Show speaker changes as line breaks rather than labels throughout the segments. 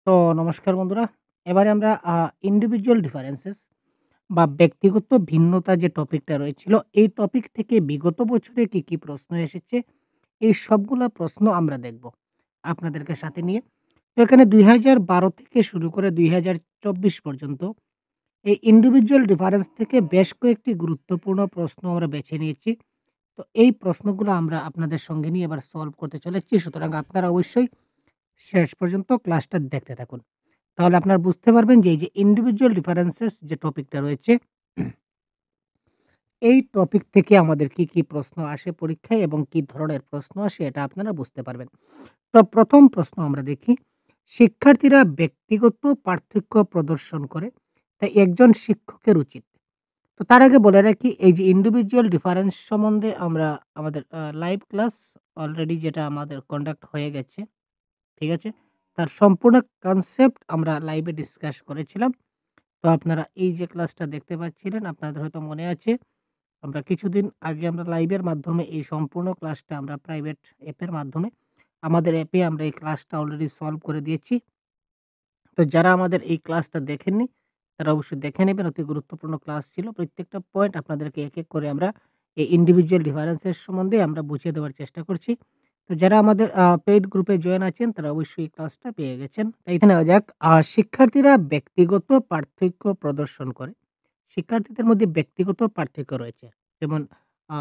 তো নমস্কার বন্ধুরা। এবারে আমরা ইন্ডিভিজুয়াল ডিফারেন্সেস বা ব্যক্তিগত ভিন্নতা যে টপিকটা রয়েছিল, এই টপিক থেকে বিগত বছরে কি প্রশ্ন এসেছে, এই সবগুলা প্রশ্ন আমরা দেখব আপনাদেরকে সাথে নিয়ে। তো এখানে ২০১২ থেকে শুরু করে ২০২৪ পর্যন্ত এই ইন্ডিভিজুয়াল ডিফারেন্স থেকে বেশ কয়েকটি গুরুত্বপূর্ণ প্রশ্ন আমরা বেছে নিয়েছি। তো এই প্রশ্নগুলো আমরা আপনাদের সঙ্গে নিয়ে এবার সলভ করতে চলেছি। সুতরাং আপনারা অবশ্যই শেষ পর্যন্ত ক্লাসটা দেখতে থাকুন। তাহলে আপনারা বুঝতে পারবেন যে এই যে ইন্ডিভিজুয়াল ডিফারেন্সেস যে টপিকটা রয়েছে, এই টপিক থেকে আমাদের কি প্রশ্ন আসে পরীক্ষায় এবং কি ধরনের প্রশ্ন আসে এটা আপনারা বুঝতে পারবেন। তো ১ম প্রশ্ন আমরা দেখি, শিক্ষার্থীরা ব্যক্তিগত পার্থক্য প্রদর্শন করে, তাই একজন শিক্ষকের উচিত। তো তার আগে বলে রাখি এই যে ইন্ডিভিজুয়াল ডিফারেন্স সম্বন্ধে আমরা আমাদের লাইভ ক্লাস অলরেডি যেটা আমাদের কন্ডাক্ট হয়ে গেছে। ঠিক আছে? তার সম্পূর্ণ কনসেপ্ট আমরা লাইভে ডিসকাস করেছিলাম। তো আপনারা এই যে ক্লাসটা দেখতে পাচ্ছিলেন, আপনাদের হয়তো মনে আছে, আমরা কিছুদিন আগে আমরা লাইভের মাধ্যমে এই সম্পূর্ণ ক্লাসটা আমরা প্রাইভেট অ্যাপের মাধ্যমে আমাদের অ্যাপে আমরা এই ক্লাসটা অলরেডি সলভ করে দিয়েছি। তো যারা আমাদের এই ক্লাসটা দেখেননি, তারা অবশ্যই দেখে নেবেন। অতি গুরুত্বপূর্ণ ক্লাস ছিল। প্রত্যেকটা পয়েন্ট আপনাদেরকে এক করে আমরা এই ইন্ডিভিজুয়াল ডিফারেন্সের সম্বন্ধে আমরা বুঝিয়ে দেওয়ার চেষ্টা করছি। তো যারা আমাদের পেইড গ্রুপে জয়েন আছেন, তারা অবশ্যই এই ক্লাসটা পেয়ে গেছেন। তো এখানে নেওয়া যাক, শিক্ষার্থীরা ব্যক্তিগত পার্থক্য প্রদর্শন করে। শিক্ষার্থীদের মধ্যে ব্যক্তিগত পার্থক্য রয়েছে। যেমন আ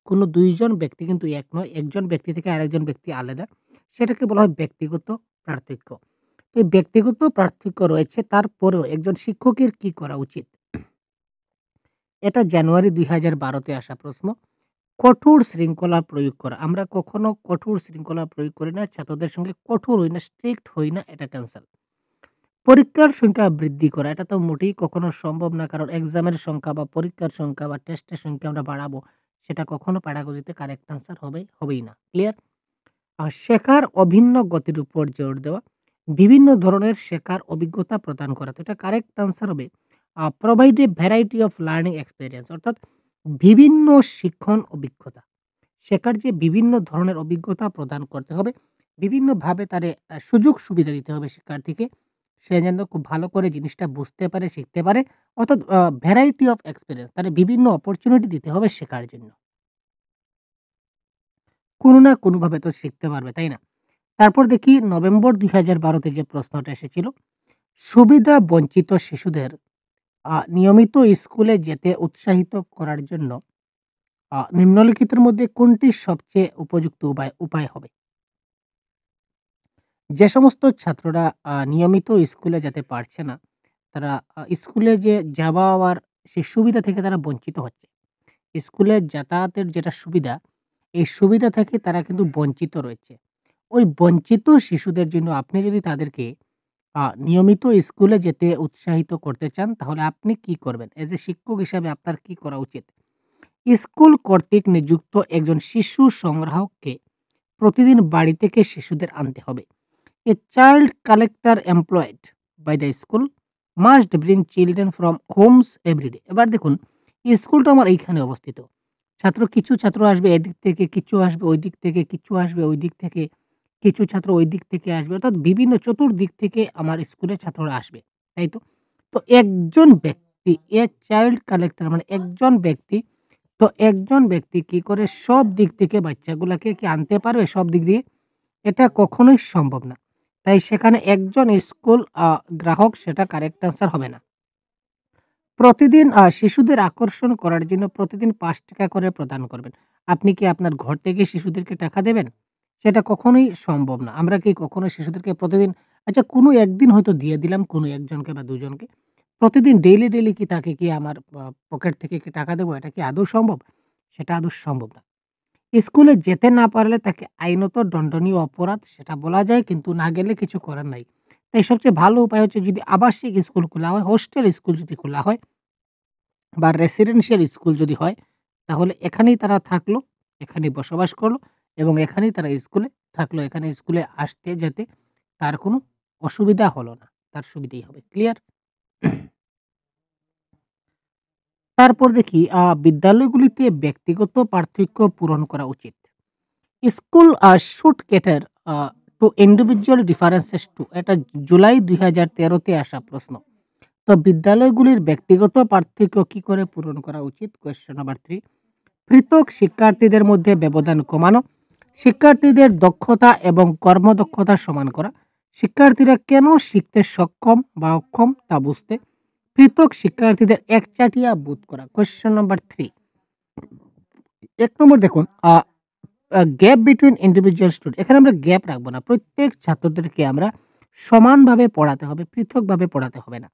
কোনো ২ জন ব্যক্তি কিন্তু এক নয়। একজন ব্যক্তি থেকে আরেকজন ব্যক্তি আলাদা। সেটাকে বলা হয় ব্যক্তিগত পার্থক্য। তো এই ব্যক্তিগত পার্থক্য রয়েছে, তারপরেও একজন শিক্ষকের কি করা উচিত? এটা জানুয়ারি ২০১২ তে আসা প্রশ্ন। কঠোর শৃঙ্খলা প্রয়োগ করা। আমরা কখনো কঠোর শৃঙ্খলা প্রয়োগ করি না। ছাত্রদের সঙ্গে কঠোর হই না, স্ট্রিক্ট হই না, এটা ক্যানসেল। পরীক্ষার সংখ্যা বৃদ্ধি করা। এটা তো মোটেই কখনো সম্ভব না। কারণ এক্সামের সংখ্যা বা পরীক্ষার সংখ্যা বা টেস্টের সংখ্যা আমরা বাড়াবো। সেটা কখনো পেডাগজিতে কারেক্ট আনসার হবেই না। ক্লিয়ার? শেখার অভিন্ন গতির উপর জোর দেওয়া, বিভিন্ন ধরনের শেখার অভিজ্ঞতা প্রদান করা। তো এটা কারেক্ট আনসার হবে provide a variety of learning experience, অর্থাৎ বিভিন্ন শিক্ষণ অভিজ্ঞতা। শেখার যে বিভিন্ন ধরনের অভিজ্ঞতা প্রদান করতে হবে, বিভিন্নভাবে তারে সুযোগ সুবিধা দিতে হবে শিক্ষার্থীকে। সে যেন খুব ভালো করে জিনিসটা বুঝতে পারে, শিখতে পারে। অর্থাৎ ভ্যারাইটি অফ এক্সপেরিয়েন্স, তারে বিভিন্ন অপরচুনিটি দিতে হবে শেখার জন্য। কোনো না কোনোভাবে তো শিখতে পারবে, তাই না? তারপর দেখি নভেম্বর ২০১২ তে যে প্রশ্নটা এসেছিল, সুবিধা বঞ্চিত শিশুদের নিয়মিত স্কুলে যেতে উৎসাহিত করার জন্য নিম্নলিখিতের মধ্যে কোনটি সবচেয়ে উপযুক্ত উপায় হবে? যে সমস্ত ছাত্ররা নিয়মিত স্কুলে যেতে পারছে না, তারা স্কুলে যে যাওয়ার সেই সুবিধা থেকে তারা বঞ্চিত হচ্ছে। স্কুলে যাতায়াতের যেটা সুবিধা, এই সুবিধা থেকে তারা কিন্তু বঞ্চিত রয়েছে। ওই বঞ্চিত শিশুদের জন্য আপনি যদি তাদেরকে নিয়মিত স্কুলে যেতে উৎসাহিত করতে চান, তাহলে আপনি কি করবেন? এজ এ শিক্ষক হিসাবে আপনার কি করা উচিত? স্কুল কর্তৃক নিযুক্ত একজন শিশু সংগ্রাহককে প্রতিদিন বাড়ি থেকে শিশুদের আনতে হবে। A child collector employed by the school must bring children from homes everyday. এবার দেখুন, স্কুলটা আমার এইখানে অবস্থিত। কিছু ছাত্র আসবে এদিক থেকে, কিছু আসবে ওই দিক থেকে, কিছু আসবে ওই দিক থেকে, কিছু ছাত্র ওই দিক থেকে আসবে। অর্থাৎ বিভিন্ন চতুর্দিক থেকে আমার স্কুলে ছাত্ররা আসবে। তাই তো? তো একজন ব্যক্তি, এ চাইল্ড কালেক্টর মানে একজন ব্যক্তি। তো একজন ব্যক্তি কি করে সব দিক থেকে বাচ্চাগুলাকে কি আনতে পারবে সব দিক দিয়ে? এটা কখনোই সম্ভব না। তাই সেখানে একজন স্কুল গ্রাহক সেটা কারেক্ট আনসার হবে না। প্রতিদিন শিশুদের আকর্ষণ করার জন্য প্রতিদিন ৳৫ করে প্রদান করবেন। আপনি কি আপনার ঘর থেকে শিশুদেরকে টাকা দেবেন? সেটা কখনোই সম্ভব না। আমরা কি কখনো শিশুদেরকে প্রতিদিন, আচ্ছা কোনো একদিন হয়তো দিয়ে দিলাম কোনো একজনকে বা দুজনকে। প্রতিদিন ডেইলি কি তাকে কি আমার পকেট থেকে কি টাকা দেবো? এটা কি আদৌ সম্ভব? সেটা আদৌ সম্ভব না। স্কুলে যেতে না পারলে তাকে আইনত দণ্ডনীয় অপরাধ সেটা বলা যায়, কিন্তু না গেলে কিছু করার নাই। তাই সবচেয়ে ভালো উপায় হচ্ছে যদি আবাসিক স্কুল খোলা হয়, হোস্টেল স্কুল যদি খোলা হয় বা রেসিডেন্সিয়াল স্কুল যদি হয়, তাহলে এখানেই তারা থাকলো, এখানেই বসবাস করলো এবং এখানেই তারা স্কুলে থাকলো। এখানে স্কুলে আসতে যেতে তার কোনো অসুবিধা হলো না। তার সুবিধেই হবে। ক্লিয়ার? তারপর দেখি বিদ্যালয়গুলিতে ব্যক্তিগত পার্থক্য পূরণ করা উচিত। School should cater to individual differences to, এটা জুলাই 2013 আসা প্রশ্ন। তো বিদ্যালয়গুলির ব্যক্তিগত পার্থক্য কি করে পূরণ করা উচিত? কোয়েশ্চেন নাম্বার 3, পৃথক শিক্ষার্থীদের মধ্যে ব্যবধান কমানো, শিক্ষার্থীদের দক্ষতা এবং কর্মদক্ষতা সমান করা, শিক্ষার্থীরা কেন শিখতে সক্ষম বা অক্ষম তা বুঝতে, পৃথক শিক্ষার্থীদের একচাটিয়া বোধ করা। কোয়েশ্চেন নাম্বার 3, 1 নম্বর দেখুন, গ্যাপ বিটুইন ইন্ডিভিজুয়াল স্টুডেন্ট, এখানে আমরা গ্যাপ রাখবো না। প্রত্যেক ছাত্রদেরকে আমরা সমানভাবে পড়াতে হবে, পৃথকভাবে পড়াতে হবে না।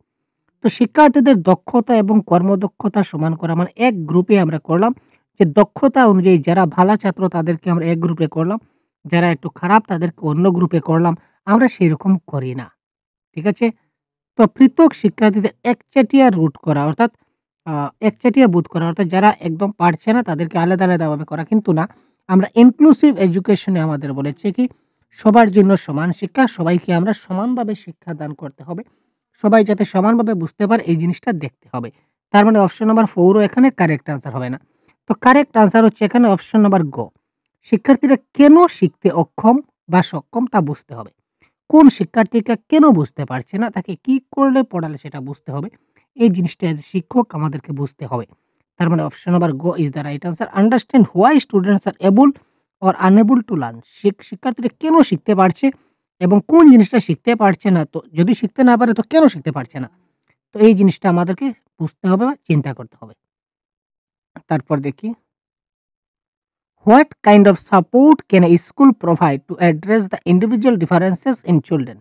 তো শিক্ষার্থীদের দক্ষতা এবং কর্মদক্ষতা সমান করা মানে এক গ্রুপে আমরা করলাম, যে দক্ষতা অনুযায়ী যারা ভালো ছাত্র তাদেরকে আমরা এক গ্রুপে করলাম, যারা একটু খারাপ তাদেরকে অন্য গ্রুপে করলাম। আমরা সেরকম করি না। ঠিক আছে? তো পৃথক শিক্ষার্থীদের একচাটিয়া রুট করা অর্থাৎ একচাটিয়া বোধ করা অর্থাৎ যারা একদম পারছে না তাদেরকে আলাদা, আলাদাভাবে করা কিন্তু না। আমরা ইনক্লুসিভ এডুকেশন এ আমাদের বলেছে কি সবার জন্য সমান শিক্ষা, সবাইকে আমরা সমানভাবে শিক্ষাদান করতে হবে। সবাই যাতে সমানভাবে বুঝতে পারে এই জিনিসটা দেখতে হবে। তার মানে অপশন নাম্বার 4 ও এখানে কারেক্ট আনসার হবে না। তো কারেক্ট আনসার হচ্ছে এখানে অপশন নাম্বার গ। শিক্ষার্থীরা কেন শিখতে অক্ষম বা সক্ষম তা বুঝতে হবে। কোন শিক্ষার্থীকে কেন বুঝতে পারছে না, তাকে কি করলে পড়ালে সেটা বুঝতে হবে। এই জিনিসটা এজ শিক্ষক আমাদেরকে বুঝতে হবে। তার মানে অপশন নাম্বার গ is the right answer. Understand why students are able or unable to learn, শিক্ষার্থীরা কেন শিখতে পারছে এবং কোন জিনিসটা শিখতে পারছে না। তো যদি শিখতে না পারে তো কেন শিখতে পারছে না। তো এই জিনিসটা আমাদেরকে বুঝতে হবে বা চিন্তা করতে হবে। তারপর দেখি, what kind of support can A school provide to address the individual differences in children,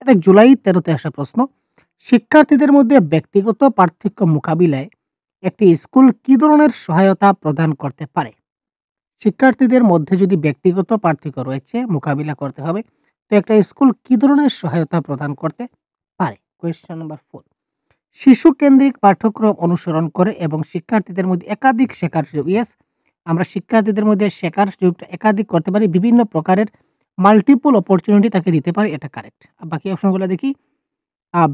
এটা জুলাই 13 আসা প্রশ্ন। শিক্ষার্থীদের মধ্যে ব্যক্তিগত পার্থক্য মোকাবিলায় একটি স্কুল কি ধরনের সহায়তা প্রদান করতে পারে? শিক্ষার্থীদের মধ্যে যদি ব্যক্তিগত পার্থক্য রয়েছে মোকাবিলা করতে হবে, তো একটা স্কুল কি ধরনের সহায়তা প্রদান করতে পারে? কোয়েশ্চেন নাম্বার 4, শিশু কেন্দ্রিক পাঠ্যক্রম অনুসরণ করে এবং শিক্ষার্থীদের মধ্যে একাধিক শেখার সুযোগ। ইয়েস, আমরা শিক্ষার্থীদের মধ্যে শেখার সুযোগটা একাধিক করতে পারি, বিভিন্ন প্রকারের মাল্টিপল অপরচুনিটি তাকে দিতে পারি, এটা কারেক্ট। বাকি অপশনগুলো দেখি,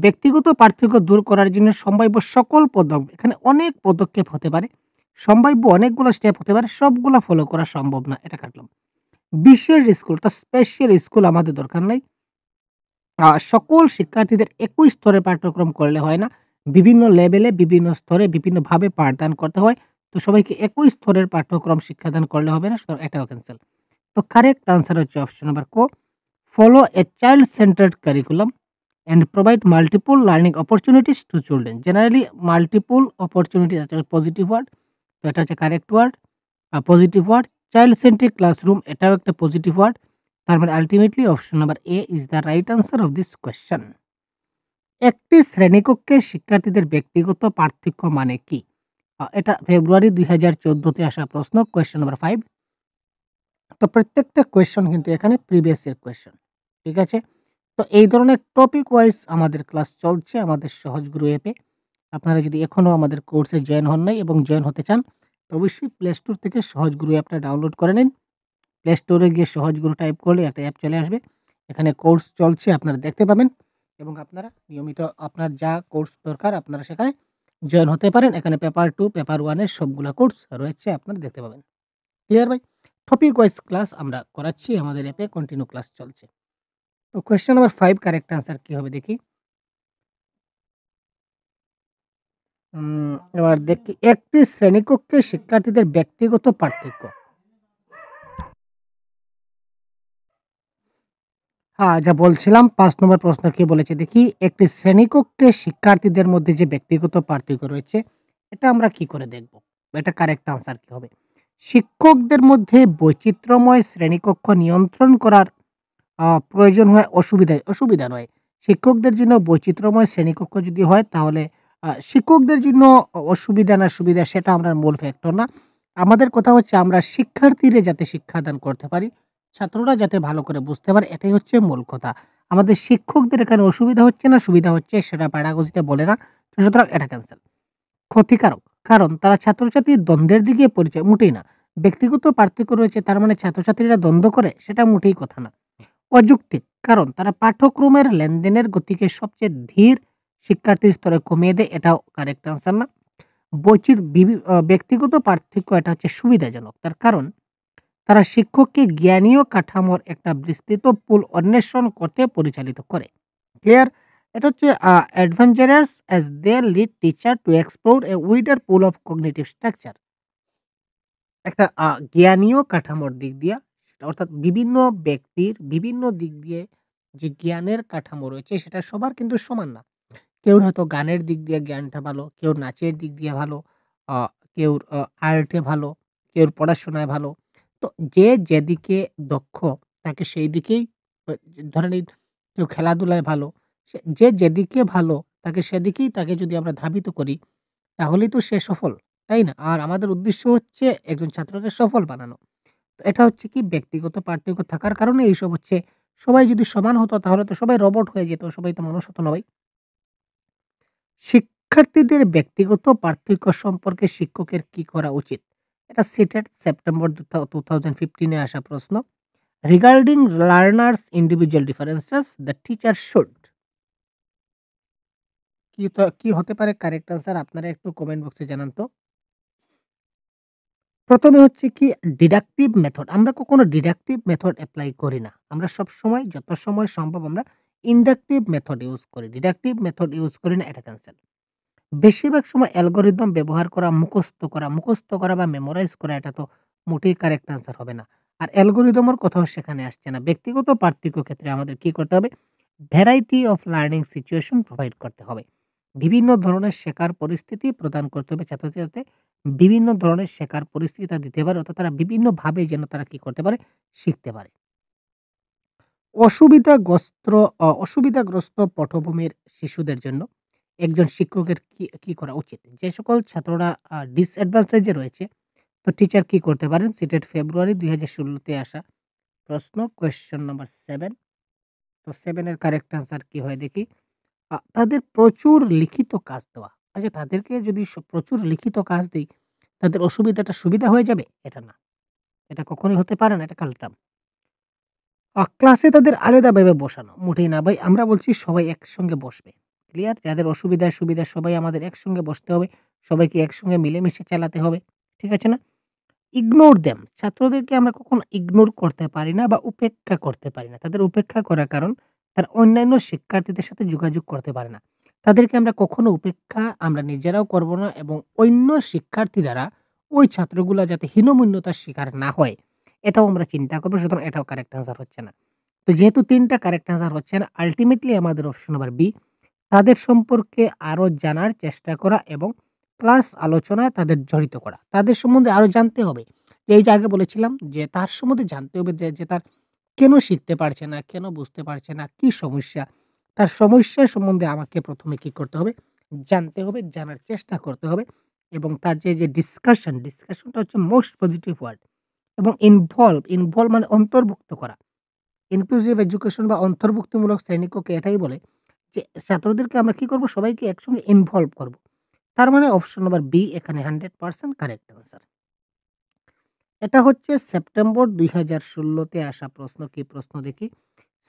ব্যক্তিগত পার্থক্য দূর করার জন্য সম্ভাব্য সকল পদক্ষেপ, এখানে অনেক পদক্ষেপ হতে পারে, সম্ভাব্য অনেকগুলো স্টেপ হতে পারে, সবগুলা ফলো করা সম্ভব না, এটা কাটলাম। বিশেষ স্কুল অর্থাৎ স্পেশাল স্কুল আমাদের দরকার নাই। সকল শিক্ষার্থীদের একই স্তরে পাঠ্যক্রম করলে হয় না। বিভিন্ন লেভেলে, বিভিন্ন স্তরে, বিভিন্নভাবে পাঠদান করতে হয়। তো সবাইকে একই স্তরের পাঠ্যক্রম শিক্ষাদান করলে হবে না। সুতরাং এটাও ক্যানসেল। তো কারেক্ট আনসার হচ্ছে অপশন নাম্বার ক, follow a child centred curriculum and provide multiple learning opportunities to children. Generally multiple opportunity আছে পজিটিভ ওয়ার্ড, তো এটা হচ্ছে correct word, positive word. Child centric classroom এটাও একটা পজিটিভ ওয়ার্ড। তার মানে ultimately option number A is the right answer of this question. একটি শ্রেণীকক্ষে শিক্ষার্থীদের ব্যক্তিগত পার্থক্য মানে কি? এটা ফেব্রুয়ারি 2014 আসা প্রশ্ন, কোয়েশ্চেন নাম্বার 5। তো প্রত্যেকটা কোয়েশ্চন কিন্তু এখানে প্রিভিয়াস ইয়ার কোয়েশ্চন। ঠিক আছে? তো এই ধরনের টপিক ওয়াইজ আমাদের ক্লাস চলছে আমাদের সহজ গুরু অ্যাপে। আপনারা যদি এখনো আমাদের কোর্সে জয়েন হন নাই এবং জয়েন হতে চান, তো অবশ্যই প্লে স্টোর থেকে সহজ গুরু অ্যাপটা ডাউনলোড করে নিন। প্লে স্টোরে গিয়ে সহজ গুরু টাইপ করলে একটা অ্যাপ চলে আসবে। এখানে কোর্স চলছে আপনারা দেখতে পাবেন এবং আপনারা নিয়মিত আপনার যা কোর্স দরকার আপনারা সেখানে জয়েন হতে পারেন। এখানে পেপার 2, পেপার 1 এর সবগুলা কোর্স রয়েছে, আপনারা দেখতে পাবেন। ক্লিয়ার ভাই? টপিক ওয়াইজ ক্লাস আমরা করাচ্ছি, আমাদের অ্যাপে কন্টিনিউ ক্লাস চলছে। তো কোয়েশ্চেন নাম্বার 5 কারেক্ট আনসার কি হবে দেখি। এবার দেখি, একটি শ্রেণীকক্ষে শিক্ষার্থীদের ব্যক্তিগত পার্থক্য। হ্যাঁ, যা বলছিলাম 5 নম্বর প্রশ্ন কি বলেছে দেখি, একটি শ্রেণীকক্ষে শিক্ষার্থীদের মধ্যে যে ব্যক্তিগত পার্থক্য রয়েছে, এটা আমরা কি করে দেখব? এটা কারেক্ট আনসার কি হবে? শিক্ষকদের মধ্যে বৈচিত্র্যময় শ্রেণীকক্ষ নিয়ন্ত্রণ করার প্রয়োজন হয় অসুবিধা নয়। শিক্ষকদের জন্য বৈচিত্র্যময় শ্রেণীকক্ষ যদি হয় তাহলে শিক্ষকদের জন্য অসুবিধা না সুবিধা সেটা আমরা মূল ফ্যাক্টর না। আমাদের কথা হচ্ছে আমরা শিক্ষার্থীরা যাতে শিক্ষাদান করতে পারি, ছাত্ররা যাতে ভালো করে বুঝতে পারে, এটাই হচ্ছে মূল কথা। আমাদের শিক্ষকদের এখানে অসুবিধা হচ্ছে না সুবিধা হচ্ছে সেটা প্যাডাগজিতে বলে না। তো সুতরাং এটা ক্যানসেল। ক্ষতিকারক, কারণ তারা ছাত্রছাত্রীর দ্বন্দ্বের দিকে পরিচয় মোটেই না। ব্যক্তিগত পার্থক্য রয়েছে তার মানে ছাত্রছাত্রীরা দ্বন্দ্ব করে সেটা মোটেই কথা না। অযৌক্তিক, কারণ তারা পাঠ্যক্রমের লেনদেনের গতিকে সবচেয়ে ধীর শিক্ষার্থীর স্তরে কমিয়ে দেয়, এটাও কারেক্ট আনসার না। ব্যক্তিগত পার্থক্য এটা হচ্ছে সুবিধাজনক, তার কারণ তারা শিক্ষককে জ্ঞানীয় কাঠামোর একটা বিস্তৃত পুল অন্বেষণ করতে পরিচালিত করে। ক্লিয়ার? এটা হচ্ছে adventurous as they lead teacher to explore a wider pool of cognitive structure. একটা জ্ঞানীয় কাঠামোর দিক দিয়া সেটা অর্থাৎ বিভিন্ন ব্যক্তির বিভিন্ন দিক দিয়ে যে জ্ঞানের কাঠামো রয়েছে সেটা সবার কিন্তু সমান না। কেউর হয়তো গানের দিক দিয়ে জ্ঞানটা ভালো, কেউর নাচের দিক দিয়ে ভালো, আ কেউর আর্টে ভালো, কেউর পড়াশোনায় ভালো। তো যে যেদিকে দক্ষ তাকে সেই দিকেই ধরে নিন কেউ খেলাধুলায় ভালো, যে যেদিকে ভালো তাকে যদি আমরা ধাবিত করি তাহলেই তো সে সফল, তাই না? আর আমাদের উদ্দেশ্য হচ্ছে একজন ছাত্রকে সফল বানানো। তো এটা হচ্ছে কি ব্যক্তিগত পার্থক্য থাকার কারণে এইসব হচ্ছে। সবাই যদি সমান হতো তাহলে তো সবাই রোবট হয়ে যেত, সবাই তো মানুষ হতো না ভাই। শিক্ষার্থীদের ব্যক্তিগত পার্থক্য সম্পর্কে শিক্ষকের কি করা উচিত? এটা সিটেট সেপ্টেম্বর 2015 এ আসা প্রশ্ন। Regarding learners individual differences the teacher should কি হতে পারে কারেক্ট আনসার আপনারা একটু কমেন্ট বক্সে জানান তো। প্রথমে হচ্ছে কি ডিডাক্টিভ মেথড। আমরা কখনো ডিডাক্টিভ মেথড এপ্লাই করি না। আমরা সবসময় যত সময় সম্ভব আমরা ইন্ডাকটিভ মেথড ইউজ করি। ডিডাক্টিভ মেথড ইউজ করি না, এটা ক্যানসেল। বেশিরভাগ সময় অ্যালগরিদম ব্যবহার করা, মুখস্থ করা বা মেমোরাইজ করা এটা তো মোটেই কারেক্ট আনসার হবে না। আর অ্যালগরিদমের কথাও সেখানে আসছে না। ব্যক্তিগত পার্থক্য ক্ষেত্রে আমাদের কি করতে হবে? Variety of learning situation provide করতে হবে। বিভিন্ন ধরনের শেখার পরিস্থিতি প্রদান করতে হবে ছাত্রছাত্রীদের যাতে বিভিন্ন ধরনের শেখার পরিস্থিতি তারা দিতে পারে অর্থাৎ তারা বিভিন্নভাবে যেন তারা কি করতে পারে? শিখতে পারে। অসুবিধাগ্রস্ত অসুবিধাগ্রস্ত পটভূমির শিশুদের জন্য একজন শিক্ষকের কি করা উচিত? যে সকল ছাত্ররা ডিসঅ্যাডভান্টেজ এ রয়েছে, তো টিচার কি করতে পারেন? সিটেট ফেব্রুয়ারি ২০১৬ তে আসা প্রশ্ন কোয়েশ্চেন নাম্বার 7। তো 7 এর কারেক্ট আনসার কি হয় দেখি? তাদের প্রচুর লিখিত কাজ দেওয়া। আচ্ছা তাদেরকে যদি প্রচুর লিখিত কাজ দেই, তাদের অসুবিধাটা সুবিধা হয়ে যাবে? এটা না। এটা কখনোই হতে পারে না, এটা কাল্টাম। ক্লাসে তাদের আলাদাভাবে বসানো। মোটেই না ভাই। আমরা বলছি সবাই একসঙ্গে বসবে। ক্লিয়ার? যাদের অসুবিধা, সুবিধা সবাই আমাদের একসঙ্গে বসতে হবে। সবাইকে একসঙ্গে মিলেমিশে চালাতে হবে। ঠিক আছে না? Ignore them. ছাত্রদেরকে আমরা কখনো ইগনোর করতে পারি না বা উপেক্ষা করতে পারি না। তাদের উপেক্ষা করার কারণ তারা অন্যান্য শিক্ষার্থীদের সাথে যোগাযোগ করতে পারে না। তাদেরকে আমরা কখনো উপেক্ষা আমরা নিজেরাও করব না এবং অন্য শিক্ষার্থী দ্বারা ওই ছাত্রগুলা যাতে হীনমন্যতার শিকার না হয়, এটাও আমরা চিন্তা করব। সুতরাং এটাও কারেক্ট আনসার হচ্ছে না। তো যেহেতু ৩ টা কারেক্ট আনসার হচ্ছে না, আল্টিমেটলি আমাদের অপশন নাম্বার বি, তাদের সম্পর্কে আরো জানার চেষ্টা করা এবং ক্লাস আলোচনায় তাদের জড়িত করা। তাদের সম্বন্ধে আরো জানতে হবে। এই যে আগে বলেছিলাম যে তার সম্বন্ধে জানতে হবে যে তার কেন শিখতে পারছে না, কেন বুঝতে পারছে না, কি সমস্যা? তার সমস্যা সম্বন্ধে আমাকে ১ম এ কি করতে হবে? জানতে হবে, জানার চেষ্টা করতে হবে এবং তার যে ডিসকাশনটা হচ্ছে মোস্ট পজিটিভ ওয়ার্ড এবং ইনভলভ মানে অন্তর্ভুক্ত করা। ইনক্লুসিভ এডুকেশন বা অন্তর্ভুক্তিমূলক শ্রেণীকক্ষে এটাই বলে যে ছাত্রদেরকে আমরা কি করব? সবাইকে একসঙ্গে ইনভলভ করব। তার মানে অপশন নাম্বার বি এখানে 100% কারেক্ট আনসার। এটা হচ্ছে সেপ্টেম্বর ২০১৬ তে আসা প্রশ্ন। কি প্রশ্ন দেখি?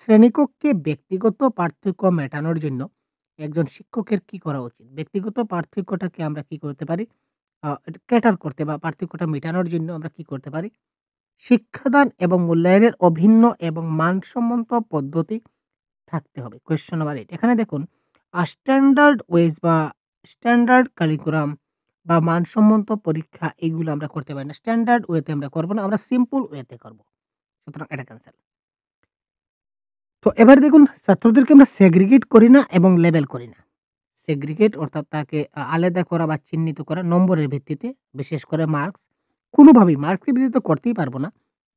শ্রেণীকক্ষে ব্যক্তিগত পার্থক্য মেটানোর জন্য একজন শিক্ষকের কি করা উচিত? ব্যক্তিগত পার্থক্যটাকে আমরা কি করতে পারি? ক্যাটার করতে বা পার্থক্যটা মেটানোর জন্য আমরা কি করতে পারি? শিক্ষাদান এবং মূল্যায়নের অভিন্ন এবং মানসম্মত পদ্ধতি থাকতে হবে। কোয়েশ্চন নাম্বার 8 এখানে দেখুন স্ট্যান্ডার্ড ওয়েজ বা স্ট্যান্ডার্ড কারিকুলাম বা মানসম্মত পরীক্ষা এগুলো আমরা করতে পারি না। স্ট্যান্ডার্ড ওয়েতে আমরা করব না। আমরা সিম্পল ওয়েতে করব। সুতরাং এটা ক্যানসেল। তো এবার দেখুন ছাত্রদেরকে আমরা সেগ্রিগেট করি না এবং লেবেল করি না। সেগ্রিগেট অর্থাৎ তাকে আলাদা করা বা চিহ্নিত করা নম্বরের ভিত্তিতে, বিশেষ করে মার্কস। কোনোভাবেই মার্কসের ভিত্তিতে করতেই পারব না।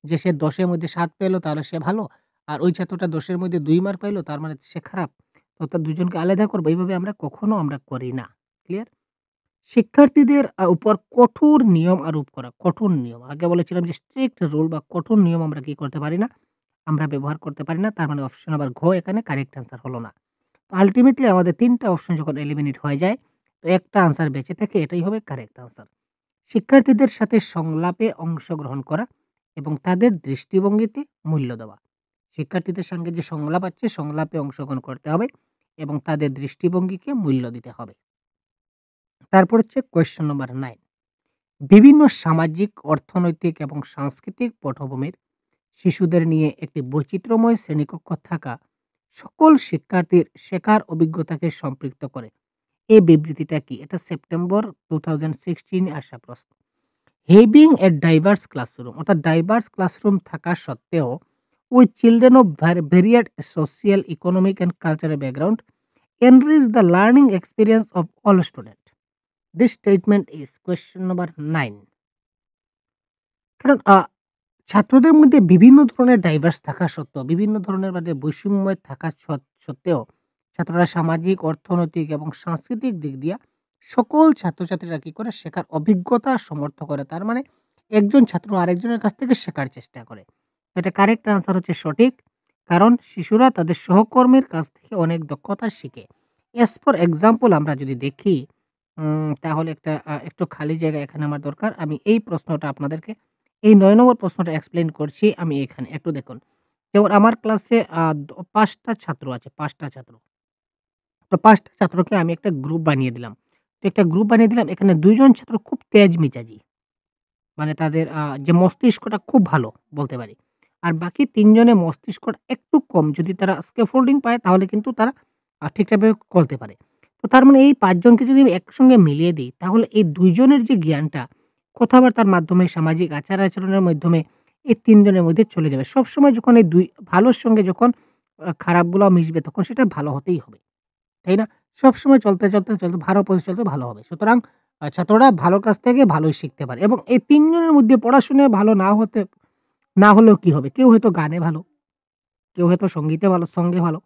যে সে ১০ এর মধ্যে ৭ পেল তাহলে সে ভালো। আর ওই ছাত্রটা ১০ এর মধ্যে ২ মার্ক পাইলো তার মানে সে খারাপ। অর্থাৎ ২ জনকে আলাদা করব এইভাবে আমরা কখনো আমরা করি না। ক্লিয়ার? শিক্ষার্থীদের উপর কঠোর নিয়ম আরোপ করা। কঠোর নিয়ম। আগে বলেছিলাম যে স্ট্রিক্ট রুল বা কঠোর নিয়ম আমরা কি করতে পারি না? আমরা ব্যবহার করতে পারি না। তার মানে অপশন নাম্বার ঘ এখানে কারেক্ট আনসার হলো না। তো আল্টিমেটলি আমাদের ৩ টা অপশন যখন এলিমিনেট হয়ে যায়, তো একটা আনসার বেঁচে থাকে এটাই হবে কারেক্ট আনসার। শিক্ষার্থীদের সাথে সংলাপে অংশগ্রহণ করা এবং তাদের দৃষ্টিভঙ্গিতে মূল্য দেওয়া। শিক্ষার্থীদের সঙ্গে যে সংলাপ আছে সংলাপে অংশগ্রহণ করতে হবে এবং তাদের দৃষ্টিভঙ্গিকে মূল্য দিতে হবে। তারপর হচ্ছে কোয়েশ্চন নাম্বার 9। বিভিন্ন সামাজিক, অর্থনৈতিক এবং সাংস্কৃতিক পটভূমির শিশুদের নিয়ে একটি বৈচিত্র্যময় শ্রেণীকক্ষ থাকা সকল শিক্ষার্থীর শেখার অভিজ্ঞতাকে সম্পৃক্ত করে। এই বিবৃতিটা কি? এটা সেপ্টেম্বর 2016 এ আসা প্রশ্ন। হ্যাভিং এ ডাইভার্স ক্লাসরুম অর্থাৎ ডাইভার্স ক্লাসরুম থাকা সত্ত্বেও with children of varied social, economic and cultural background enrich the learning experience of all students. This statement is question number 9. কারণ ছাত্রদের মধ্যে বিভিন্ন ধরনের ডাইভার্স থাকা সত্ত্বেও, বিভিন্ন ধরনের বৈষম্য থাকা সত্ত্বেও ছাত্ররা সামাজিক, অর্থনৈতিক এবং সাংস্কৃতিক দিক দিয়া সকল ছাত্রছাত্রীরা কি করে শেখার অভিজ্ঞতা সমর্থ করে। তার মানে একজন ছাত্র আরেকজনের কাছ থেকে শেখার চেষ্টা করে। এটা কারেক্ট আনসার হচ্ছে সঠিক। কারণ শিশুরা তাদের সহকর্মীর কাছ থেকে অনেক দক্ষতা শিখে। এস ফর এক্সাম্পল আমরা যদি দেখি তাহলে একটু খালি জায়গা এখানে আমার দরকার। আমি এই প্রশ্নটা আপনাদেরকে এই ৯ নম্বর প্রশ্নটা এক্সপ্লেইন করছি আমি এখানে। একটু দেখুন। যেমন আমার ক্লাসে ৫ টা ছাত্র আছে, ৫ টা ছাত্র। তো ৫ টা ছাত্রকে আমি একটা গ্রুপ বানিয়ে দিলাম। তো একটা গ্রুপ বানিয়ে দিলাম। এখানে ২ জন ছাত্র খুব তেজ মেজাজি। মানে তাদের যে মস্তিষ্কটা খুব ভালো বলতে পারি। আর বাকি ৩ জনের মস্তিষ্কটা একটু কম। যদি তারা স্ক্যাফোল্ডিং পায় তাহলে কিন্তু তারা ঠিকঠাকভাবে করতে পারে। তো তার মানে এই ৫ জনকে যদি আমি একসঙ্গে মিলিয়ে দেই তাহলে এই ২ জনের যে জ্ঞানটা কথাবার্তার মাধ্যমে, সামাজিক আচার-আচরণের মাধ্যমে এই ৩ জনের মধ্যে চলে যাবে। সবসময় যখন এই ২ ভালোর সঙ্গে যখন খারাপগুলাও মিশবে তখন সেটা ভালো হতেই হবে। তাই না? সবসময় চলতে ভালো পথে চলতে ভালো হবে। সুতরাং ছাত্ররা ভালোর কাছ থেকে ভালোই শিখতে পারে এবং এই ৩ জনের মধ্যে পড়াশোনায় ভালো না হলেও কি হবে? কেউ হয়তো গানে ভালো, কেউ হয়তো সঙ্গে ভালো,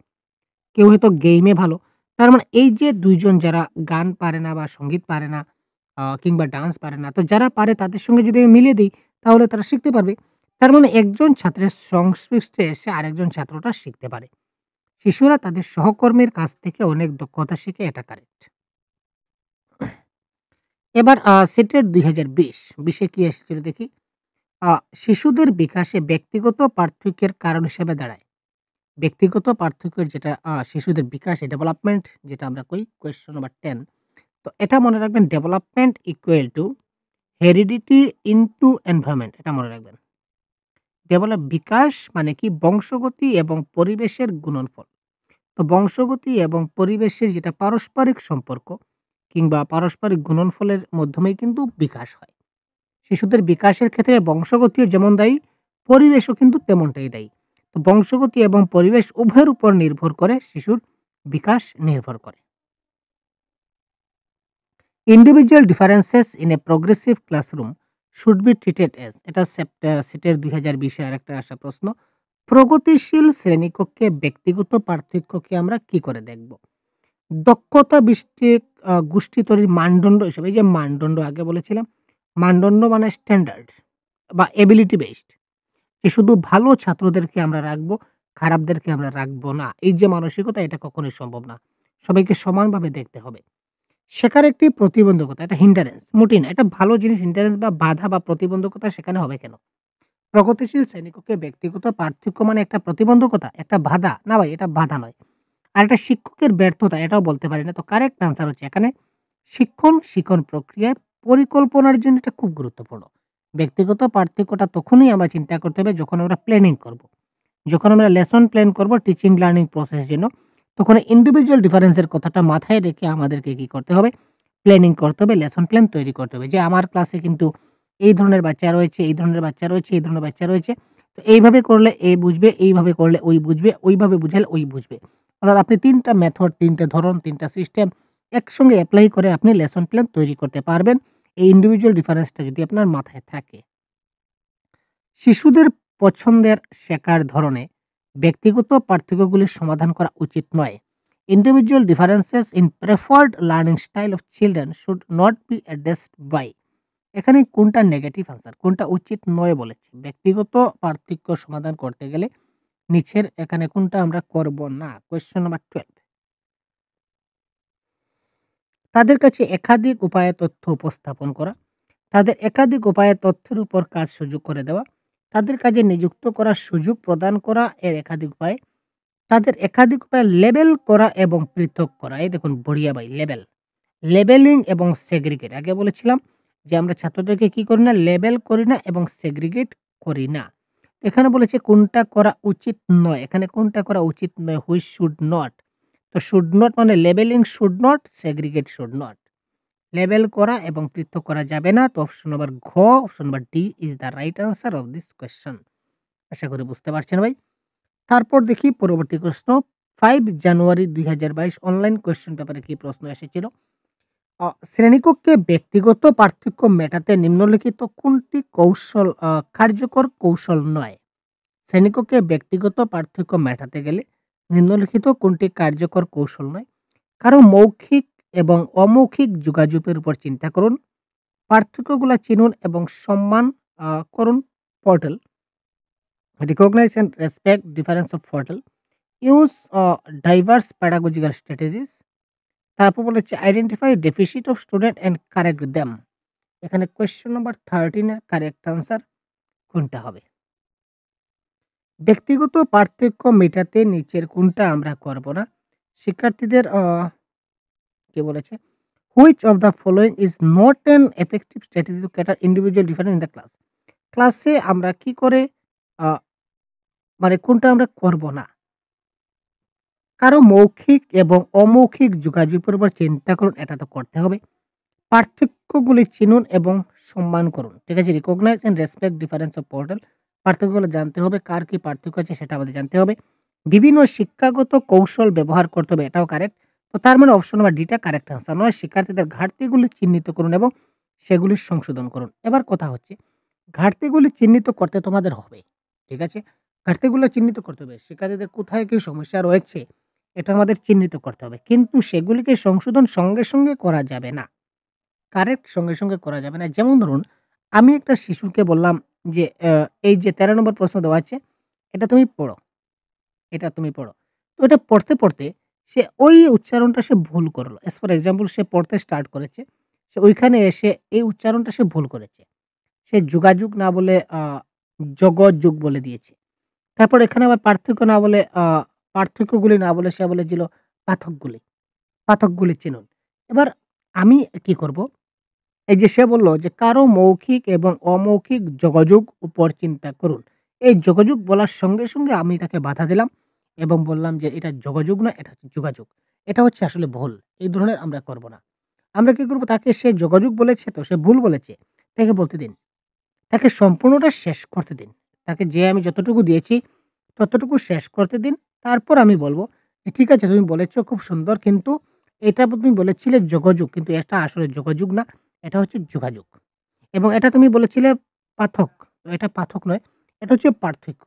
কেউ হয়তো গেইমে ভালো। তার মানে এই যে ২ জন যারা গান পারে না বা সঙ্গীত পারে না কিংবা ডান্স পারে না। তো যারা পারে তাদের সঙ্গে যদি আমি মিলিয়ে দেই তাহলে তারা শিখতে পারবে। তার মানে একজন ছাত্রের সংস্পৃষ্টে এসে আরেকজন ছাত্রটা শিখতে পারে। শিশুরা তাদের সহকর্মীর কাছ থেকে অনেক দক্ষতা শিখে, এটা কারেক্ট। এবার সিটেট ২০২০, ২০ এ কি এসেছিল দেখি? আ শিশুদের বিকাশে ব্যক্তিগত পার্থক্যের কারণ হিসেবে দাঁড়ায়। ব্যক্তিগত পার্থক্যের যেটা শিশুদের বিকাশে ডেভেলপমেন্ট যেটা আমরা কই, কোয়েশ্চেন নাম্বার 10। তো এটা মনে রাখবেন, development equal to heredity into environment, এটা মনে রাখবেন। বিকাশ মানে কি বংশগতি এবং পরিবেশের গুণনফল। তো বংশগতি এবং পরিবেশের যেটা পারস্পরিক সম্পর্ক কিংবা পারস্পরিক গুণনফলের মাধ্যমেই কিন্তু বিকাশ হয়। শিশুদের বিকাশের ক্ষেত্রে বংশগতিও যেমন দায়ী, পরিবেশও কিন্তু তেমনটাই দায়ী। তো বংশগতি এবং পরিবেশ উভয়ের উপর নির্ভর করে শিশুর বিকাশ নির্ভর করে। Individual differences in a progressive classroom should be treated as, এটা সিটের ২০২০ এর একটা আসা প্রশ্ন। প্রগতিশীল শ্রেণীকক্ষে ব্যক্তিগত পার্থক্যকে আমরা কি করে দেখব? দক্ষতা ভিত্তিক গোষ্ঠী তৈরির মানদণ্ড হিসেবে, এই যে মানদণ্ড আগে বলেছিলাম, মানদণ্ড মানে স্ট্যান্ডার্ড বা এবিলিটি বেসড, যে শুধু ভালো ছাত্রদেরকে আমরা রাখবো, খারাপদেরকে আমরা রাখবো না। এই যে মানসিকতা, এটা কখনোই সম্ভব না। সবাইকে সমানভাবে দেখতে হবে। শেখার একটি প্রতিবন্ধকতা, এটা হিন্ডারেন্স, মোটেই না। এটা ভালো জিনিস, হিন্ডারেন্স বা বাধা বা প্রতিবন্ধকতা সেখানে হবে কেন? প্রগতিশীল শ্রেণীকক্ষে ব্যক্তিগত পার্থক্য মানে একটা প্রতিবন্ধকতা, একটা বাধা? না ভাই, এটা বাধা নয়। আর একটা শিক্ষকের ব্যর্থতা, এটাও বলতে পারি না। তো কারেক্ট আনসার হচ্ছে এখানে শিক্ষণ প্রক্রিয়ায় পরিকল্পনার জন্য এটা খুব গুরুত্বপূর্ণ। ব্যক্তিগত পার্থক্যটা তখনই আমরা চিন্তা করতে হবে যখন আমরা প্ল্যানিং করব। যখন আমরা লেসন প্ল্যান করব টিচিং লার্নিং প্রসেস জন্য, তখন ইন্ডিভিজুয়াল ডিফারেন্স এর কথাটা মাথায় রেখে আমাদেরকে কি করতে হবে? প্ল্যানিং করতে হবে, লেসন প্ল্যান তৈরি করতে হবে। যে আমার ক্লাসে কিন্তু এই ধরনের বাচ্চা রয়েছে, এই ধরনের বাচ্চা রয়েছে, এই ধরনের বাচ্চা রয়েছে। তো এইভাবে করলে এ বুঝবে, এইভাবে করলে ওই বুঝবে, ওইভাবে বুঝালে ওই বুঝবে। অর্থাৎ আপনি ৩ টা মেথড, ৩ টা ধরন, ৩ টা সিস্টেম একসঙ্গে এপ্লাই করে আপনি লেসন প্ল্যান তৈরি করতে পারবেন। এই ইন্ডিভিজুয়াল ডিফারেন্সটা যদি আপনার মাথায় থাকে। শিশুদের পছন্দের শেখার ধরনে ব্যক্তিগত পার্থক্যগুলির সমাধান করা উচিত নয়। Individual differences in preferred learning style of children should not be addressed by. এখানে কোনটা নেগেটিভ আনসার, কোনটা উচিত নয় বলেছে? ব্যক্তিগত পার্থক্য সমাধান করতে গেলে নিচের এখানে কোনটা আমরা করব না? Question number 12। তাদের কাছে একাধিক উপায়ে তথ্য উপস্থাপন করা, তাদের একাধিক উপায়ে তথ্যের উপর কাজ সুযোগ করে দেওয়া, তাদের কাজে নিযুক্ত করার সুযোগ প্রদান করা এর একাধিক উপায়, তাদের একাধিক উপায়ে লেবেল করা এবং পৃথক করা। এই দেখুন বঢ়িয়া ভাই, লেবেলিং এবং সেগ্রিগেট। আগে বলেছিলাম যে আমরা ছাত্রদেরকে কি করি না? লেবেল করি না এবং সেগ্রিগেট করি না। এখানে বলেছে কোনটা করা উচিত নয়। এখানে কোনটা করা উচিত নয়? Which should not. তো শুড নট মানে labelling should not, segregate should not. Label করা এবং পৃথক করা যাবে না। তো অপশন নাম্বার ঘ, option number D is the right answer of this question. আশা করি বুঝতে পারছেন ভাই। তারপর দেখি পরবর্তী প্রশ্ন। 5 জানুয়ারি ২০২২ অনলাইন কোয়েশ্চেন পেপারে কি প্রশ্ন এসেছিল? শ্রেণীকক্ষে ব্যক্তিগত পার্থক্য মেটাতে নিম্নলিখিত কোনটি কৌশল কার্যকর কৌশল নয়? শ্রেণীকক্ষে ব্যক্তিগত পার্থক্য মেটাতে গেলে নিম্নলিখিত কোনটি কার্যকর কৌশল নয়? কারো মৌখিক এবং অমৌখিক যোগাযোগের উপর চিন্তা করুন। পার্থক্যগুলা চিনুন এবং সম্মান করুন। Portal recognise and respect difference of portal. Use diverse pedagogical strategies. তারপর বলেছে identify deficit of student and correct them. এখানে কোয়েশ্চেন নাম্বার 13 এর কারেক্ট আনসার কোনটা হবে? ব্যক্তিগত পার্থক্য মেটাতে নিচের কোনটা আমরা করব না? শিক্ষার্থীদের কি বলেছে? Which of the following is not an effective strategy to cater individual difference in the class. ক্লাসে আমরা কি করে আ মানে কোনটা আমরা করব না? কারো মৌখিক এবং অমৌখিক যোগাযোগের উপর চিন্তা করুন, এটা তো করতে হবে। পার্থক্যগুলি চিনুন এবং সম্মান করুন। ঠিক আছে? Recognise and respect difference of portal. পার্থক্যগুলো জানতে হবে, কার কি পার্থক্য আছে সেটা আমাদের জানতে হবে। বিভিন্ন শিক্ষাগত কৌশল ব্যবহার করতে হবে, এটাও কারেক্ট। তো তার মানে অপশন নাম্বার ডিটা কারেক্ট আনসার নয়। শিক্ষার্থীদের ঘাটতিগুলি চিহ্নিত করুন এবং সেগুলি সংশোধন করুন। এবার কথা হচ্ছে ঘাটতিগুলি চিহ্নিত করতে তোমাদের হবে। ঠিক আছে? ঘাটতিগুলো চিহ্নিত করতে হবে। শিক্ষার্থীদের কোথায় কি সমস্যা রয়েছে এটা আমাদের চিহ্নিত করতে হবে। কিন্তু সেগুলিকে সংশোধন সঙ্গে, সঙ্গে করা যাবে না। কারেক্ট সঙ্গে, সঙ্গে করা যাবে না। যেমন ধরুন, আমি একটা শিশুকে বললাম যে, এই যে ১৩ নম্বর প্রশ্ন দেওয়া আছে, এটা তুমি পড়ো, এটা তুমি পড়ো। তো এটা পড়তে, পড়তে সে ওই উচ্চারণটা সে ভুল করলো। এজ ফর এক্সাম্পল সে পড়তে স্টার্ট করেছে। সে ওইখানে এসে এই উচ্চারণটা সে ভুল করেছে। সে যোগাযোগ না বলে জগযুগ বলে দিয়েছে। তারপর এখানে আবার পার্থক্য না বলে পার্থক্যগুলি না বলে সে বলেছিল পাথকগুলি। পাথকগুলি চিনুন। এবার আমি কি করব? এই যে সে বলল যে কারো মৌখিক এবং অমৌখিক যোগাযোগ উপর চিন্তা করুন। এই যোগাযোগ বলার সঙ্গে, সঙ্গে আমি তাকে বাধা দিলাম এবং বললাম যে এটা যোগাযোগ না, এটা হচ্ছে যোগাযোগ। এটা হচ্ছে আসলে ভুল। এই ধরনের আমরা করব না। আমরা কি করব? তাকে সে যোগাযোগ বলেছে তো সে ভুল বলেছে। তাকে বলতে দিন। তাকে সম্পূর্ণটা শেষ করতে দিন। তাকে যে আমি যতটুকু দিয়েছি ততটুকু শেষ করতে দিন। তারপর আমি বলব যে, "ঠিক আছে তুমি বলেছ খুব সুন্দর কিন্তু এটা তুমি বলেছিলে যোগাযোগ কিন্তু এটা আসলে যোগাযোগ না। এটা হচ্ছে যোগাযোগ। এবং এটা তুমি বলেছিলে পাথক। তো এটা পাথক নয়। এটা হচ্ছে পার্থক্য।"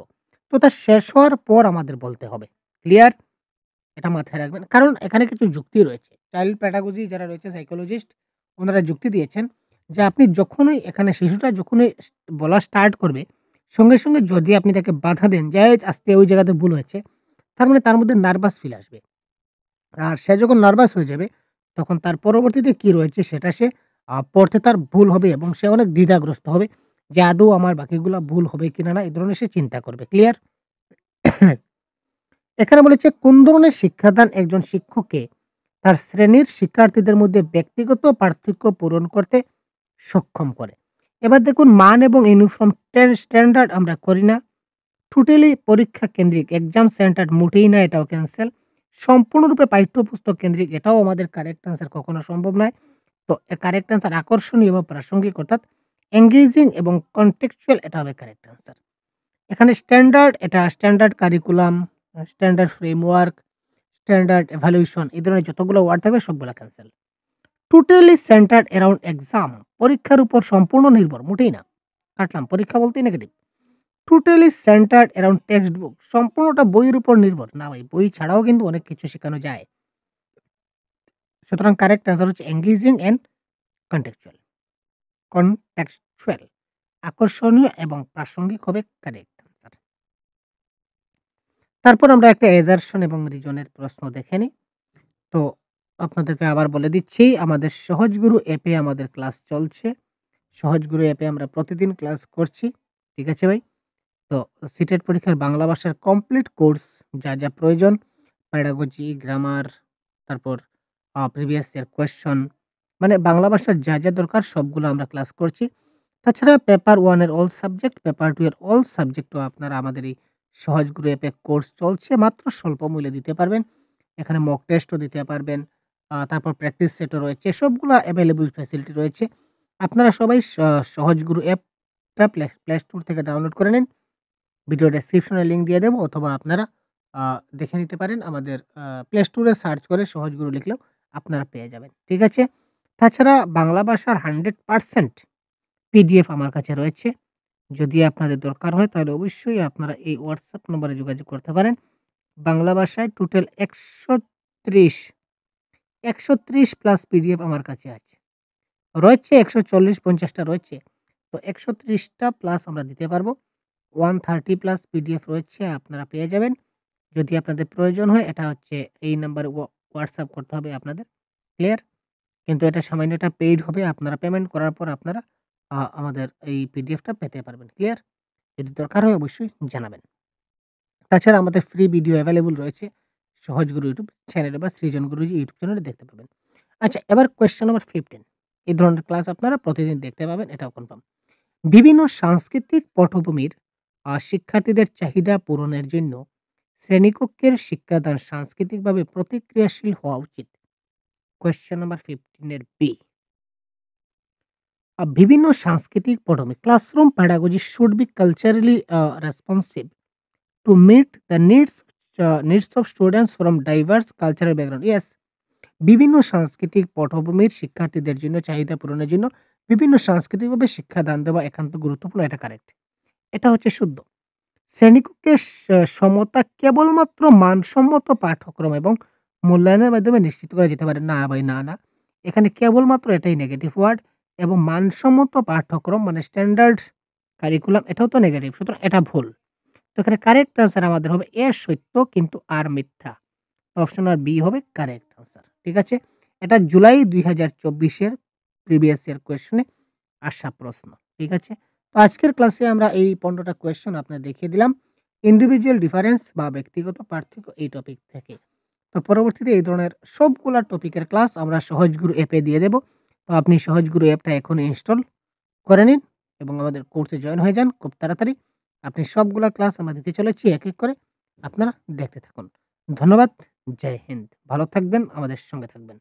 তো তা শেষ হওয়ার পর আমাদের বলতে হবে। ক্লিয়ার? এটা মাথায় রাখবেন। কারণ এখানে কিছু যুক্তি রয়েছে। চাইল্ড প্যাডাগজি যারা রয়েছে সাইকোলজিস্ট উনারা যুক্তি দিয়েছেন যে আপনি যখনই এখানে শিশুটা যখনই বলা স্টার্ট করবে, সঙ্গে, সঙ্গে যদি আপনি তাকে বাধা দেন যে, "এই আস্তে ওই জায়গাতে ভুল হয়েছে।" তার মানে তার মধ্যে নার্ভাস ফিল আসবে। আর সে যখন নার্ভাস হয়ে যাবে, তখন তার পরবর্তীতে কি রয়েছে সেটা সে পড়তে তার ভুল হবে এবং সে অনেক দ্বিধাগ্রস্ত হবে যে আদৌ আমার বাকিগুলা ভুল হবে কিনা না, এই ধরনের সে চিন্তা করবে। ক্লিয়ার? এখানে বলেছে কোন ধরনের শিক্ষাদান একজন শিক্ষককে তার শ্রেণীর শিক্ষার্থীদের মধ্যে ব্যক্তিগত পার্থক্য পূরণ করতে সক্ষম করে। এবার দেখুন মান এবং ইউনিফর্ম স্ট্যান্ডার্ড আমরা করি না। টোটালি পরীক্ষা কেন্দ্রিক এক্সাম সেন্টার্ড মোটেই না, এটাও ক্যান্সেল। সম্পূর্ণরূপে পাঠ্যপুস্তক কেন্দ্রিক এটাও আমাদের কারেক্ট আনসার কখনো সম্ভব নয়। তো কারেক্ট আনসার আকর্ষণীয় বা প্রাসঙ্গিক অর্থাৎ এনগেজিং এবং কনটেক্সচুয়াল এটা হবে কারেক্ট আনসার। এখানে স্ট্যান্ডার্ড এটা standard curriculum, standard framework, standard evaluation এই ধরনের যতগুলো ওয়ার্ড থাকবে সবগুলা cancel. Totally centred around exam পরীক্ষার উপর সম্পূর্ণ নির্ভর, মোটেই না। কাটলাম, পরীক্ষা বলতেই negative. Totally centred around text book সম্পূর্ণটা বইয়ের উপর নির্ভর। না ভাই, বই ছাড়াও কিন্তু অনেক কিছু শেখানো যায়। সুতরাং কারেক্ট অ্যান্সার হচ্ছে এনগেজিং অ্যান্ড কনটেক্সচুয়াল। কনটেক্সচুয়াল আকর্ষণীয় এবং প্রাসঙ্গিক হবে কারেক্ট অ্যান্সার। তারপর আমরা একটা এজারশন এবং রিজনের প্রশ্ন দেখে নিই। তো আপনাদেরকে আবার বলে দিচ্ছি আমাদের সহজগুরু অ্যাপে আমাদের ক্লাস চলছে। সহজগুরু অ্যাপে আমরা প্রতিদিন ক্লাস করছি। ঠিক আছে ভাই? তো সিটেট পরীক্ষার বাংলা ভাষার কমপ্লিট কোর্স যা, যা প্রয়োজন প্যাডাগজি, গ্রামার, তারপর প্রিভিয়াস ইয়ার কোয়েশ্চন, মানে বাংলা ভাষার যা দরকার সবগুলো আমরা ক্লাস করছি। তাছাড়া পেপার 1 এর অল সাবজেক্ট, পেপার 2 এর অল সাবজেক্টও আপনারা আমাদের এই সহজ গুরু অ্যাপে কোর্স চলছে। মাত্র স্বল্প মূল্যে দিতে পারবেন। এখানে মক টেস্টও দিতে পারবেন। তারপর প্র্যাকটিস সেটও রয়েছে। সবগুলা এভেইলেবল ফ্যাসিলিটি রয়েছে। আপনারা সবাই সহজ গুরু অ্যাপটা প্লে স্টোর থেকে ডাউনলোড করে নিন। ভিডিও ডেসক্রিপশনে লিংক দিয়ে দেব, অথবা আপনারা আ দেখে নিতে পারেন আমাদের প্লে স্টোরে সার্চ করে সহজ গুরু লিখলেও আপনারা পেয়ে যাবেন। ঠিক আছে? তাছাড়া বাংলা ভাষার 100% পিডিএফ আমার কাছে রয়েছে। যদি আপনাদের দরকার হয় তাহলে অবশ্যই আপনারা এই WhatsApp নম্বরে যোগাযোগ করতে পারেন। বাংলা ভাষায় টোটাল ১৩০ প্লাস পিডিএফ আমার কাছে আছে। রয়েছে ১৪০-৫০ টা রয়েছে। তো ১৩০ টা প্লাস আমরা দিতে পারবো। 130 প্লাস পিডিএফ রয়েছে, আপনারা পেয়ে যাবেন। যদি আপনাদের প্রয়োজন হয় এটা হচ্ছে এই নাম্বারে WhatsApp করতে হবে আপনাদের। ক্লিয়ার? কিন্তু এটা সামান্য এটা পেইড হবে। আপনারা পেমেন্ট করার পর আপনারা আমাদের এই পিডিএফটা পেতে পারবেন। ক্লিয়ার? যদি দরকার হয় অবশ্যই জানাবেন। তাছাড়া আমাদের ফ্রি ভিডিও এভেইলেবল রয়েছে সহজ গুরু ইউটিউব চ্যানেলে বা সৃজন গুরুজি ইউটিউব চ্যানেলে দেখতে পাবেন। আচ্ছা, এবার কোয়েশ্চেন নাম্বার 15। এই ধরনের ক্লাস আপনারা প্রতিদিন দেখতে পাবেন, এটাও কনফার্ম। বিভিন্ন সাংস্কৃতিক পটভূমির শিক্ষার্থীদের চাহিদা পূরণের জন্য শ্রেণীকক্ষের শিক্ষাদান সাংস্কৃতিকভাবে প্রতিক্রিয়াশীল হওয়া উচিত। কোয়েশ্চেন নাম্বার 15 এর বি। বিভিন্ন সাংস্কৃতিক পটভূমি classroom pedagogy should be culturally responsive to meet the needs of students from diverse cultural background. Yes, বিভিন্ন সাংস্কৃতিক পটভূমির শিক্ষার্থীদের জন্য চাহিদা পূরণের জন্য বিভিন্ন সাংস্কৃতিকভাবে শিক্ষাদান দেওয়া একান্ত গুরুত্বপূর্ণ। এটা কারেক্ট। এটা হচ্ছে শুদ্ধ। শ্রেণীকক্ষে সমতা কেবলমাত্র মানসম্মত পাঠ্যক্রম এবং মূল্যায়নের মাধ্যমে নিশ্চিত করা যেতে পারে। না ভাই, না। এখানে কেবলমাত্র এটাই নেগেটিভ ওয়ার্ড, এবং মানসম্মত পাঠ্যক্রম মানে স্ট্যান্ডার্ড কারিকুলাম এটাও তো নেগেটিভ। সুতরাং এটা ভুল। তো এখানে কারেক্ট আনসার আমাদের হবে এ সত্য কিন্তু আর মিথ্যা। অপশন আর বি হবে কারেক্ট আনসার। ঠিক আছে? এটা জুলাই ২০২৪ এর প্রিভিয়াস ইয়ার কোয়েশ্চনে আসা প্রশ্ন। ঠিক আছে? তো আজকের ক্লাসে আমরা এই ১৫ টা কোয়েশ্চন আপনাদের দেখিয়ে দিলাম। ইন্ডিভিজুয়াল ডিফারেন্স বা ব্যক্তিগত পার্থক্য এই টপিক থেকে। তো পরবর্তীতে এই ধরনের সবগুলা টপিকের ক্লাস আমরা সহজগুরু অ্যাপে দিয়ে দেব। তো আপনি সহজগুরু অ্যাপটা এখনই ইনস্টল করে নিন এবং আমাদের কোর্সে জয়েন হয়ে যান খুব তাড়াতাড়ি। আপনি সবগুলা ক্লাস আমরা দিতে চলেছি এক করে। আপনারা দেখতে থাকুন। ধন্যবাদ। জয় হিন্দ। ভালো থাকবেন, আমাদের সঙ্গে থাকবেন।